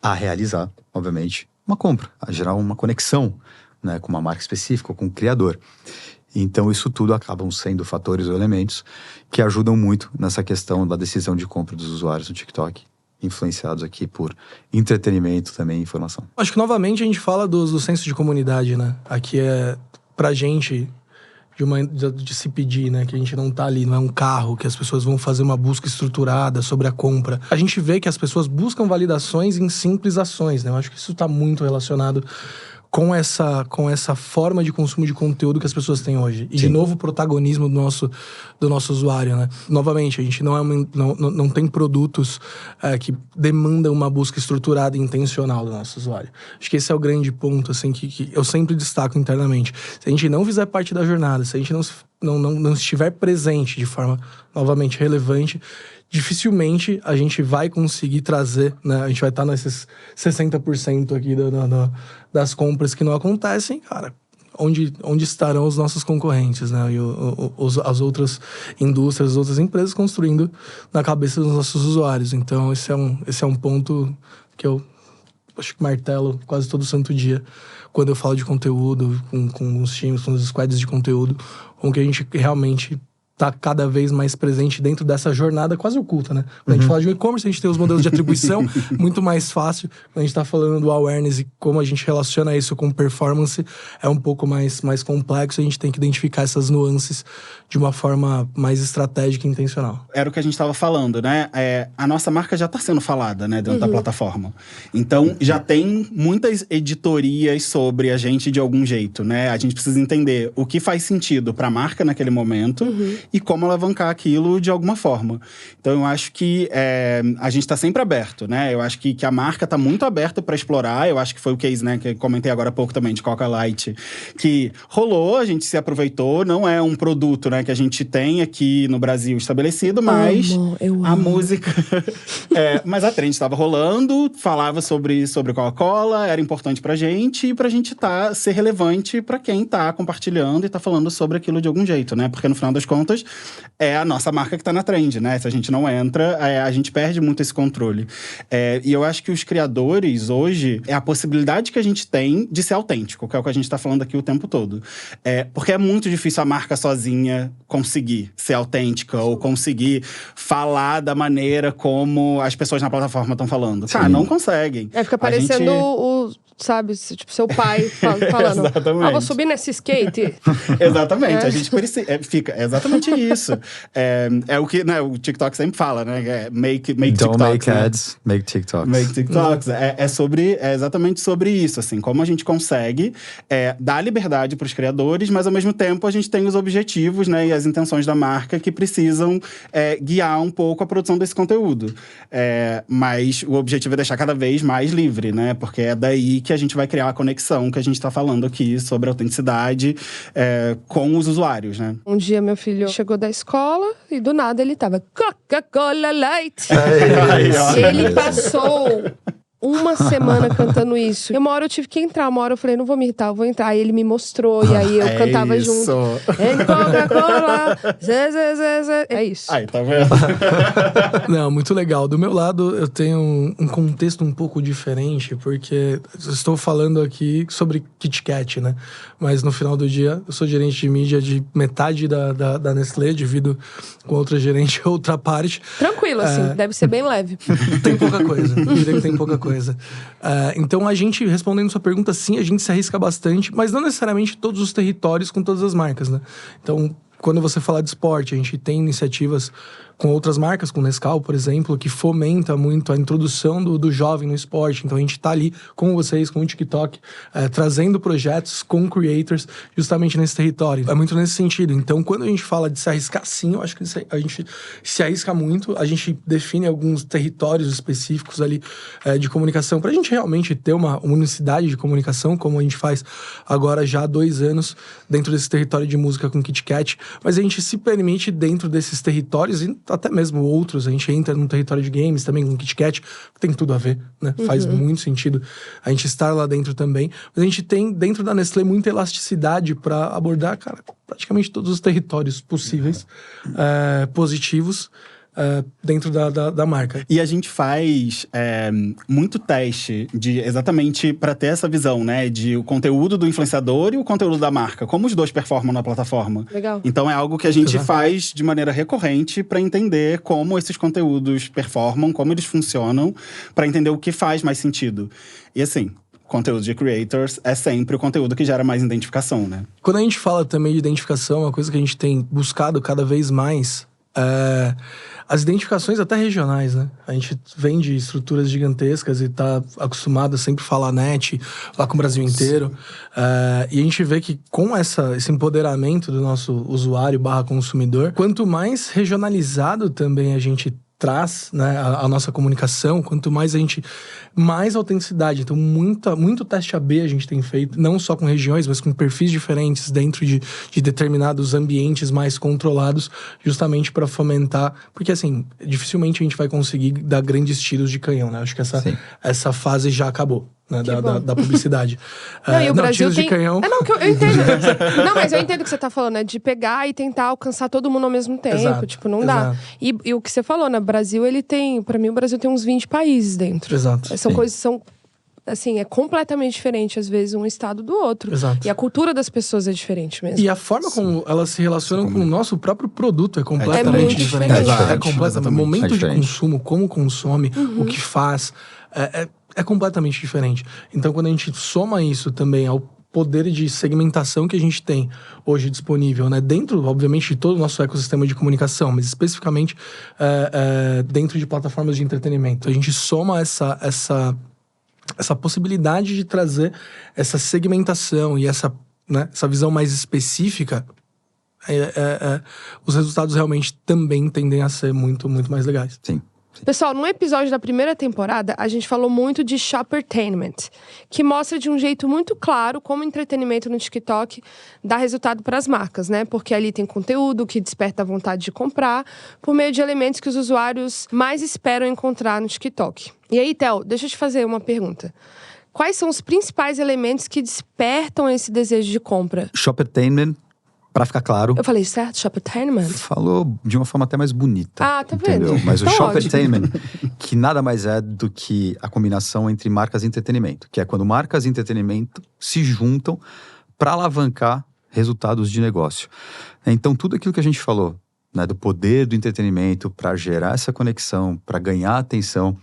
a realizar, obviamente, uma compra, a gerar uma conexão, né, com uma marca específica, com um criador. Então, isso tudo acabam sendo fatores ou elementos que ajudam muito nessa questão da decisão de compra dos usuários no TikTok, influenciados aqui por entretenimento também e informação. Acho que, novamente, a gente fala do senso de comunidade, né? Aqui é pra gente de se pedir, né? Que a gente não tá ali, não é um carro, que as pessoas vão fazer uma busca estruturada sobre a compra. A gente vê que as pessoas buscam validações em simples ações, né? Eu acho que isso tá muito relacionado com essa forma de consumo de conteúdo que as pessoas têm hoje. E, de novo, o protagonismo do nosso usuário, né? Novamente, a gente não tem produtos que demandam uma busca estruturada e intencional do nosso usuário. Acho que esse é o grande ponto, assim, que eu sempre destaco internamente. Se a gente não fizer parte da jornada, se a gente não estiver presente de forma, novamente, relevante, dificilmente a gente vai conseguir trazer, né? A gente vai estar nesses 60% aqui das compras que não acontecem, cara. Onde estarão os nossos concorrentes, né? E as outras indústrias, as outras empresas construindo na cabeça dos nossos usuários. Então, esse é um ponto que eu acho que martelo quase todo santo dia quando eu falo de conteúdo, com os times, com os squads de conteúdo, com que a gente realmente tá cada vez mais presente dentro dessa jornada quase oculta, né? Quando a gente fala de e-commerce, a gente tem os modelos de atribuição muito mais fácil. Quando a gente tá falando do awareness e como a gente relaciona isso com performance, é um pouco mais complexo. A gente tem que identificar essas nuances de uma forma mais estratégica e intencional. Era o que a gente tava falando, né? A nossa marca já tá sendo falada, né? Dentro da plataforma. Então, já tem muitas editorias sobre a gente de algum jeito, né? A gente precisa entender o que faz sentido pra marca naquele momento e como alavancar aquilo de alguma forma. Então, eu acho que a gente tá sempre aberto, né? Eu acho que a marca tá muito aberta para explorar. Eu acho que foi o case, né, que eu comentei agora há pouco também, de Coca Light, que rolou, a gente se aproveitou. Não é um produto, né, que a gente tem aqui no Brasil estabelecido, mas a música… mas a trend estava rolando, falava sobre Coca-Cola, era importante pra gente, e pra gente ser relevante pra quem tá compartilhando e tá falando sobre aquilo de algum jeito, né? Porque no final das contas, é a nossa marca que tá na trend, né? Se a gente não entra, a gente perde muito esse controle. E eu acho que os criadores, hoje, é a possibilidade que a gente tem de ser autêntico, que é o que a gente tá falando aqui o tempo todo. Porque é muito difícil a marca sozinha conseguir ser autêntica ou conseguir falar da maneira como as pessoas na plataforma estão falando. Cara, não conseguem. Fica parecendo sabe, tipo, seu pai falando. Exatamente. Vou subir nesse skate. Exatamente, a gente precisa… fica exatamente isso. É o que, né, o TikTok sempre fala, né? Make Don't TikToks, make né? ads, make TikToks. Make TikToks. É exatamente sobre isso, assim. Como a gente consegue dar liberdade para os criadores, mas ao mesmo tempo a gente tem os objetivos, né? E as intenções da marca que precisam guiar um pouco a produção desse conteúdo. Mas o objetivo é deixar cada vez mais livre, né? Porque é daí que a gente vai criar a conexão que a gente tá falando aqui sobre autenticidade com os usuários, né? Um dia meu filho chegou da escola e do nada ele tava Coca-Cola Light. E ele passou uma semana cantando isso. E uma hora eu tive que entrar, uma hora eu falei, não vou me irritar, eu vou entrar. Aí ele me mostrou, e aí eu cantava isso. junto. Em Coca-Cola, zé, zé, zé, zé. É isso. Aí, tá vendo? Não, muito legal. Do meu lado, eu tenho um contexto um pouco diferente, porque eu estou falando aqui sobre Kit Kat, né? Mas no final do dia, eu sou gerente de mídia de metade da Nestlé, divido com outra gerente outra parte. Tranquilo, assim, deve ser bem leve. Tem pouca coisa, eu diria que tem pouca coisa. Então a gente, respondendo sua pergunta, sim, a gente se arrisca bastante, mas não necessariamente todos os territórios com todas as marcas, né? Então, quando você fala de esporte, a gente tem iniciativas com outras marcas, com Nescau, por exemplo, que fomenta muito a introdução do jovem no esporte. Então a gente tá ali com vocês, com o TikTok, trazendo projetos com creators justamente nesse território. É muito nesse sentido. Então quando a gente fala de se arriscar, sim, eu acho que a gente se arrisca muito. A gente define alguns territórios específicos ali de comunicação pra gente realmente ter uma unicidade de comunicação, como a gente faz agora já há 2 anos dentro desse território de música com Kit Kat. Mas a gente se permite dentro desses territórios e até mesmo outros, a gente entra num território de games também com Kit Kat, que tem tudo a ver, né? Faz muito sentido a gente estar lá dentro também. Mas a gente tem dentro da Nestlé muita elasticidade para abordar, cara, praticamente todos os territórios possíveis, positivos, dentro da marca. E a gente faz muito teste de exatamente para ter essa visão, né? De o conteúdo do influenciador e o conteúdo da marca. Como os dois performam na plataforma. Legal. Então é algo que a gente faz de maneira recorrente para entender como esses conteúdos performam, como eles funcionam, para entender o que faz mais sentido. E assim, conteúdo de creators é sempre o conteúdo que gera mais identificação, né? Quando a gente fala também de identificação, uma coisa que a gente tem buscado cada vez mais as identificações até regionais, né? A gente vem de estruturas gigantescas e tá acostumado a sempre falar net, lá com o Brasil inteiro. E a gente vê que com esse empoderamento do nosso usuário / consumidor, quanto mais regionalizado também a gente traz, né, a nossa comunicação, quanto mais a gente... mais autenticidade. Então, muito teste AB a gente tem feito, não só com regiões, mas com perfis diferentes dentro de determinados ambientes mais controlados, justamente para fomentar... Porque, assim, dificilmente a gente vai conseguir dar grandes tiros de canhão, né? Acho que essa fase já acabou. Né, da publicidade. Não, e o Brasil tiros tem... de canhão. Eu entendo. Não, mas eu entendo o que você tá falando, né? De pegar e tentar alcançar todo mundo ao mesmo tempo. Exato, Tipo, não dá. E o que você falou, né? Brasil, ele tem... Pra mim, o Brasil tem uns 20 países dentro. Exato. São coisas que são... Assim, é completamente diferente, às vezes, um estado do outro. Exato. E a cultura das pessoas é diferente mesmo. E a forma como elas se relacionam com o nosso próprio produto é completamente muito diferente. diferente. É completamente. O momento de consumo, como consome, o que faz, é completamente diferente. Então, quando a gente soma isso também ao poder de segmentação que a gente tem hoje disponível, né? Dentro, obviamente, de todo o nosso ecossistema de comunicação, mas especificamente dentro de plataformas de entretenimento. A gente soma essa possibilidade de trazer essa segmentação e essa visão mais específica, os resultados realmente também tendem a ser muito, muito mais legais. Sim. Pessoal, no episódio da primeira temporada, a gente falou muito de shoppertainment, que mostra de um jeito muito claro como o entretenimento no TikTok dá resultado para as marcas, né? Porque ali tem conteúdo que desperta a vontade de comprar por meio de elementos que os usuários mais esperam encontrar no TikTok. E aí, Theo, deixa eu te fazer uma pergunta. Quais são os principais elementos que despertam esse desejo de compra? Shoppertainment, pra ficar claro. Eu falei certo? Shoppertainment? Falou de uma forma até mais bonita. Ah, tá entendeu? vendo? Mas Então, o shoppertainment, que nada mais é do que a combinação entre marcas e entretenimento. Que é quando marcas e entretenimento se juntam para alavancar resultados de negócio. Então, tudo aquilo que a gente falou, né, do poder do entretenimento para gerar essa conexão, para ganhar atenção,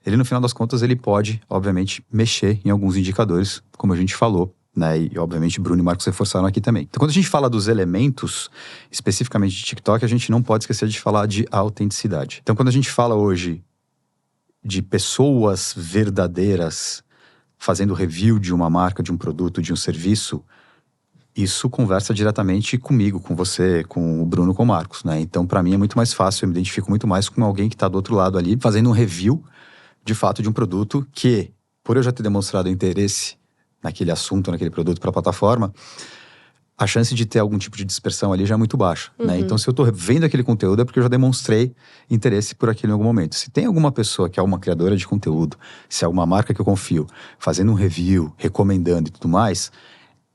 ele, no final das contas, ele pode, obviamente, mexer em alguns indicadores, como a gente falou. Né? E, obviamente, Bruno e Marcos reforçaram aqui também. Então, quando a gente fala dos elementos, especificamente de TikTok, a gente não pode esquecer de falar de autenticidade. Então, quando a gente fala hoje de pessoas verdadeiras fazendo review de uma marca, de um produto, de um serviço, isso conversa diretamente comigo, com você, com o Bruno, com o Marcos, né? Então, para mim, é muito mais fácil, eu me identifico muito mais com alguém que está do outro lado ali, fazendo um review, de fato, de um produto que, por eu já ter demonstrado interesse naquele assunto, naquele produto para a plataforma, a chance de ter algum tipo de dispersão ali já é muito baixa, né? Então, se eu tô vendo aquele conteúdo é porque eu já demonstrei interesse por aquilo em algum momento. Se tem alguma pessoa que é uma criadora de conteúdo, se é alguma marca que eu confio, fazendo um review, recomendando e tudo mais,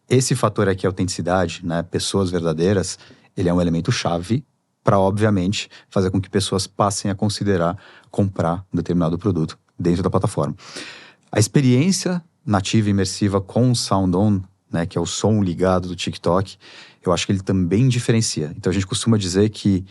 esse fator aqui, autenticidade, né? Pessoas verdadeiras, ele é um elemento chave para, obviamente, fazer com que pessoas passem a considerar comprar um determinado produto dentro da plataforma. A experiência nativa e imersiva com o Sound On, né, que é o som ligado do TikTok, eu acho que ele também diferencia. Então a gente costuma dizer que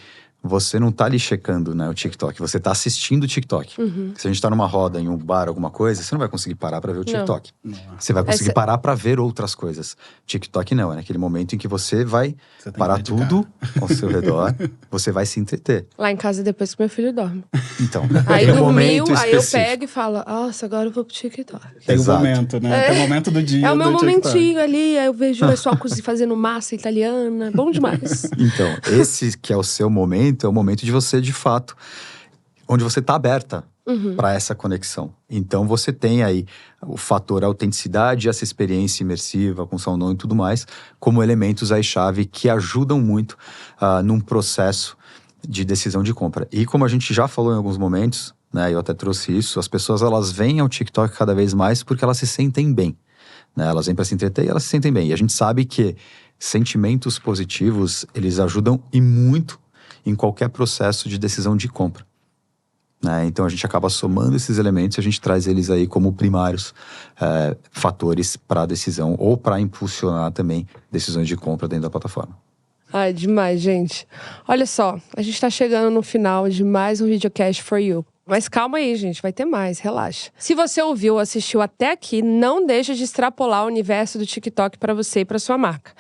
você não tá ali checando, né, o TikTok, você tá assistindo o TikTok. Se a gente tá numa roda, em um bar, alguma coisa, você não vai conseguir parar pra ver o TikTok. Você vai conseguir parar pra ver outras coisas. TikTok não, é naquele momento em que você vai parar tudo ao seu redor, você vai se entreter. Lá em casa, depois que meu filho dorme. Então, Aí tem um dormiu, momento aí eu específico. pego e falo, nossa, agora eu vou pro TikTok. Tem o Exato. momento, né? Tem o momento do dia. É o meu do TikTok. momentinho ali, aí eu vejo o pessoal fazendo massa italiana, bom demais. Então, esse que é o seu momento, é o momento de você, de fato, onde você está aberta para essa conexão. Então, você tem aí o fator autenticidade, essa experiência imersiva com Sound On e tudo mais, como elementos aí chave que ajudam muito num processo de decisão de compra. E como a gente já falou em alguns momentos, né, eu até trouxe isso, as pessoas elas vêm ao TikTok cada vez mais porque elas se sentem bem. Né? Elas vêm para se entreter e elas se sentem bem. E a gente sabe que sentimentos positivos, eles ajudam e muito em qualquer processo de decisão de compra. Né? Então a gente acaba somando esses elementos e a gente traz eles aí como primários fatores para a decisão ou para impulsionar também decisões de compra dentro da plataforma. Ai, demais, gente. Olha só, a gente tá chegando no final de mais um Videocast for You. Mas calma aí, gente, vai ter mais, relaxa. Se você ouviu ou assistiu até aqui, não deixa de extrapolar o universo do TikTok para você e para sua marca.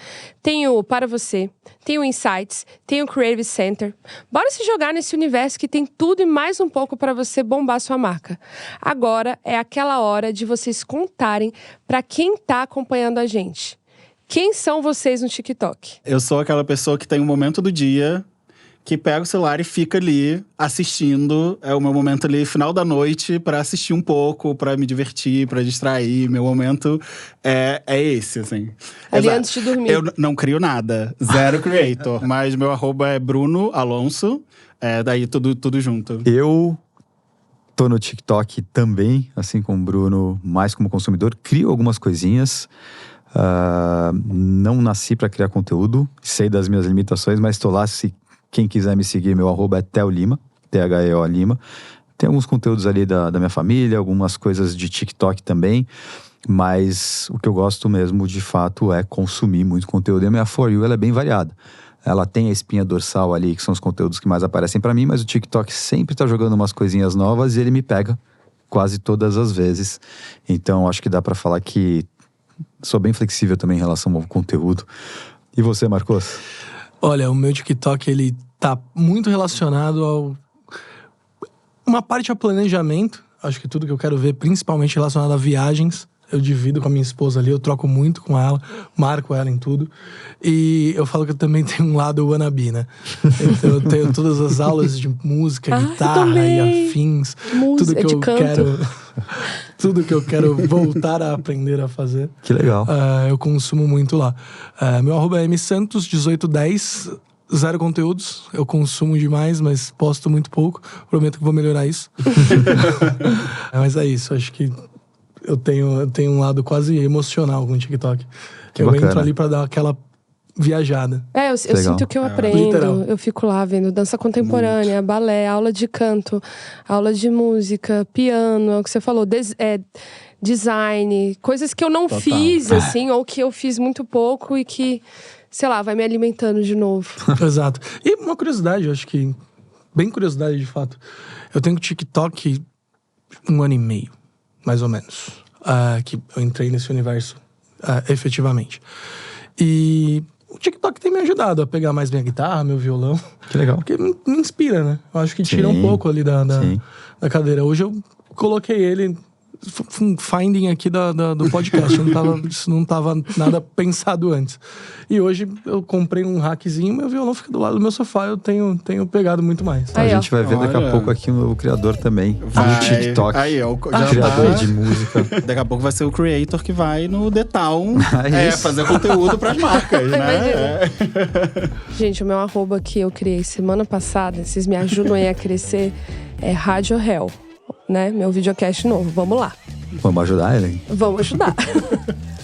Tem o Para Você, tem o Insights, tem o Creative Center. Bora se jogar nesse universo que tem tudo e mais um pouco para você bombar sua marca. Agora é aquela hora de vocês contarem para quem tá acompanhando a gente. Quem são vocês no TikTok? Eu sou aquela pessoa que tem um momento do dia que pega o celular e fica ali assistindo. É o meu momento ali, final da noite, pra assistir um pouco, pra me divertir, pra distrair. Meu momento é esse, assim. Ali antes de dormir. Eu não crio nada, zero creator. Mas meu arroba é Bruno Alonso. Daí tudo junto. Eu tô no TikTok também, assim como o Bruno, mais como consumidor. Crio algumas coisinhas. Não nasci para criar conteúdo, sei das minhas limitações, mas estou lá. Se quem quiser me seguir, meu arroba é Theo Lima, THEO Lima. Tem alguns conteúdos ali da minha família, algumas coisas de TikTok também, mas o que eu gosto mesmo, de fato, é consumir muito conteúdo. E a minha For You, ela é bem variada. Ela tem a espinha dorsal ali, que são os conteúdos que mais aparecem para mim, mas o TikTok sempre tá jogando umas coisinhas novas e ele me pega quase todas as vezes. Então, acho que dá para falar que sou bem flexível também em relação ao conteúdo. E você, Marcos? Olha, o meu TikTok, ele tá muito relacionado ao... Uma parte ao planejamento. Acho que tudo que eu quero ver, principalmente relacionado a viagens, eu divido com a minha esposa ali, eu troco muito com ela, marco ela em tudo. E eu falo que eu também tenho um lado wannabe, né? Então eu tenho todas as aulas de música, guitarra e afins. Música, tudo que eu canto. quero... Tudo que eu quero voltar a aprender a fazer. Que legal. Eu consumo muito lá. Meu arroba é msantos1810, zero conteúdos. Eu consumo demais, mas posto muito pouco. Prometo que vou melhorar isso. Mas é isso, acho que eu tenho um lado quase emocional com o TikTok. Eu bacana. entro ali pra dar aquela viajada. Eu sinto que eu aprendo. Literal. Eu fico lá vendo dança contemporânea, balé, aula de canto, aula de música, piano, é o que você falou, design, coisas que eu não fiz, assim, ou que eu fiz muito pouco e que, sei lá, vai me alimentando de novo. Exato. E uma curiosidade, eu acho que... Bem curiosidade, de fato. Eu tenho TikTok 1 ano e meio, mais ou menos. Que eu entrei nesse universo efetivamente. E o TikTok tem me ajudado a pegar mais minha guitarra, meu violão. Que legal. Porque me inspira, né? Eu acho que tira Sim, um pouco ali da cadeira. Hoje eu coloquei ele um finding aqui do podcast. Isso não tava nada pensado antes. E hoje eu comprei um rackzinho, meu violão fica do lado do meu sofá. Eu tenho pegado muito mais. A gente vai ver daqui a pouco aqui um novo criador também. Vai. Do TikTok. Aí, já criador de música. Daqui a pouco vai ser o creator que vai no The Town fazer conteúdo pras marcas, né? Gente, o meu arroba que eu criei semana passada, vocês me ajudam aí a crescer, é Rádio Hell, né? Meu videocast novo. Vamos lá. Vamos ajudar, Ellen? Vamos ajudar.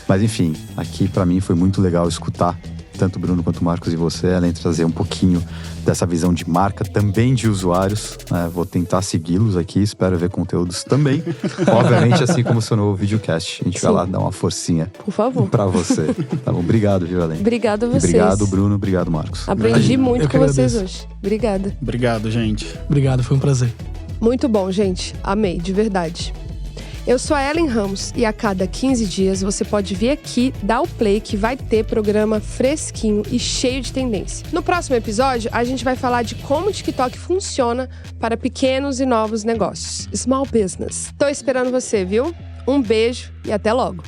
Mas enfim, aqui pra mim foi muito legal escutar tanto o Bruno quanto o Marcos e você, além de trazer um pouquinho dessa visão de marca, também de usuários. Vou tentar segui-los aqui, espero ver conteúdos também. Obviamente, assim como o seu novo videocast. A gente vai lá dar uma forcinha. Por favor. Pra você. Tá bom? Obrigado, viu, Ellen? Obrigada a vocês. Obrigado, Bruno. Obrigado, Marcos. Aprendi muito com vocês agradeço. hoje. Obrigada. Obrigado, gente. Obrigado, foi um prazer. Muito bom, gente. Amei, de verdade. Eu sou a Ellen Ramos e a cada 15 dias você pode vir aqui, dar o play que vai ter programa fresquinho e cheio de tendência. No próximo episódio, a gente vai falar de como o TikTok funciona para pequenos e novos negócios. Small business. Tô esperando você, viu? Um beijo e até logo.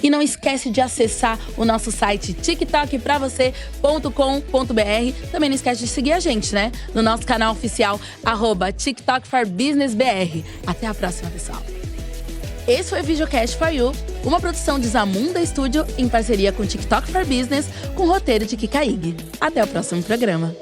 E não esquece de acessar o nosso site tiktokpravocê.com.br. Também não esquece de seguir a gente, né? No nosso canal oficial, @TikTokForBusinessBR. Até a próxima, pessoal. Esse foi o Videocast for You, uma produção de Zamunda Studio em parceria com TikTok for Business, com roteiro de Kikaig. Até o próximo programa.